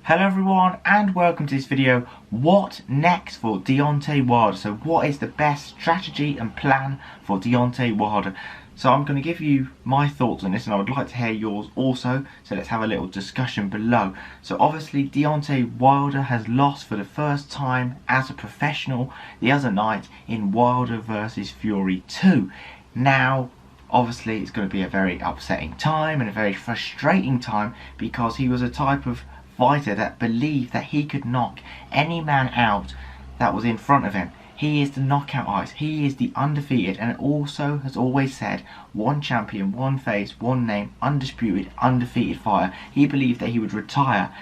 Hello everyone and welcome to this video. What next for Deontay Wilder? So what is the best strategy and plan for Deontay Wilder? So I'm going to give you my thoughts on this and I would like to hear yours also. So let's have a little discussion below. So obviously Deontay Wilder has lost for the first time as a professional the other night in Wilder vs Fury 2. Now obviously it's going to be a very upsetting time and a very frustrating time because he was a type of fighter that believed that he could knock any man out that was in front of him. He is the knockout artist. He is the undefeated, and also has always said one champion, one face, one name, undisputed, undefeated fighter. He believed that he would retire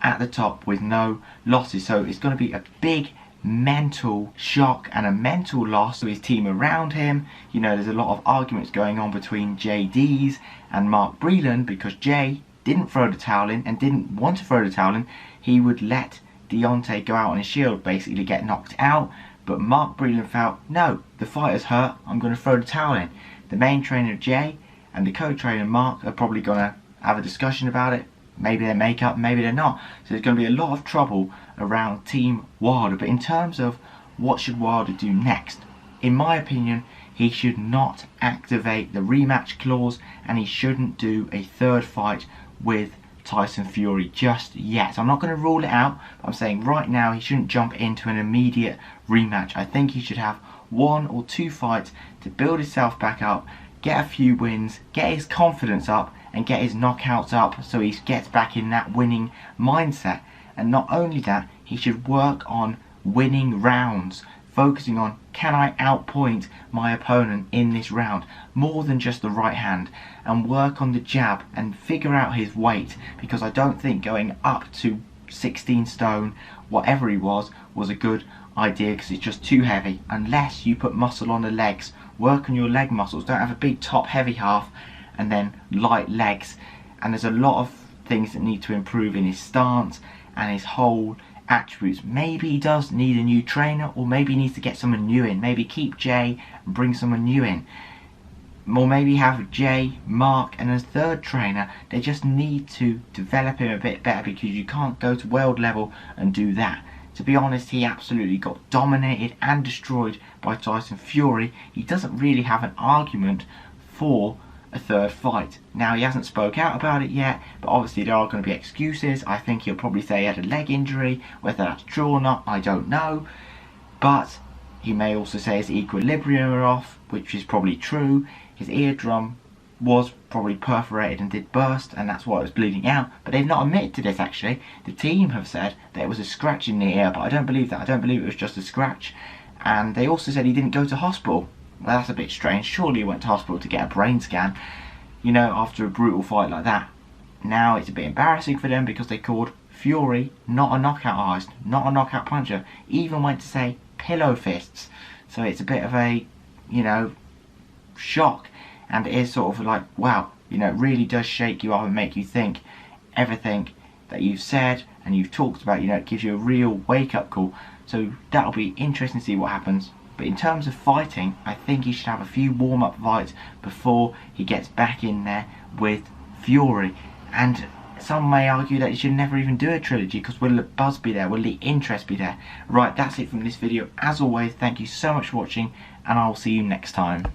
at the top with no losses. So it's going to be a big mental shock and a mental loss to his team around him. You know, there's a lot of arguments going on between JD's and Mark Breland because Jay didn't throw the towel in and didn't want to throw the towel in. He would let Deontay go out on his shield, basically get knocked out. But Mark Breland felt, no, the fighter's hurt, I'm going to throw the towel in. The main trainer Jay and the co-trainer Mark are probably going to have a discussion about it. Maybe they make up, maybe they're not. So there's going to be a lot of trouble around Team Wilder. But in terms of what should Wilder do next, in my opinion, he should not activate the rematch clause and he shouldn't do a third fight with Tyson Fury just yet. So I'm not going to rule it out, but I'm saying right now he shouldn't jump into an immediate rematch. I think he should have 1 or 2 fights to build himself back up, get a few wins, get his confidence up and get his knockouts up so he gets back in that winning mindset. And not only that, he should work on winning rounds, focusing on, can I outpoint my opponent in this round more than just the right hand, and work on the jab and figure out his weight, because I don't think going up to 16 stone, whatever he was a good idea because it's just too heavy unless you put muscle on the legs. Work on your leg muscles, don't have a big top heavy half and then light legs. And there's a lot of things that need to improve in his stance and his whole attributes. Maybe he does need a new trainer, or maybe he needs to get someone new in. Maybe keep Jay and bring someone new in, or maybe have Jay, Mark and a third trainer. They just need to develop him a bit better because you can't go to world level and do that. To be honest, he absolutely got dominated and destroyed by Tyson Fury. He doesn't really have an argument for a third fight. Now he hasn't spoke out about it yet, but obviously there are going to be excuses. I think he'll probably say he had a leg injury. Whether that's true or not, I don't know. But he may also say his equilibrium are off, which is probably true. His eardrum was probably perforated and did burst, and that's why it was bleeding out. But they've not admitted to this actually. The team have said that it was a scratch in the ear, but I don't believe that. I don't believe it was just a scratch. And they also said he didn't go to hospital. Well, that's a bit strange. Surely he went to hospital to get a brain scan, you know, after a brutal fight like that. Now it's a bit embarrassing for them because they called Fury not a knockout artist, not a knockout puncher. Even went to say pillow fists. So it's a bit of a, you know, shock. And it is sort of like, wow, you know, it really does shake you up and make you think everything that you've said and you've talked about, you know, it gives you a real wake-up call. So that'll be interesting to see what happens. But in terms of fighting, I think he should have a few warm-up fights before he gets back in there with Fury. And some may argue that he should never even do a trilogy because will the buzz be there? Will the interest be there? Right, that's it from this video. As always, thank you so much for watching and I'll see you next time.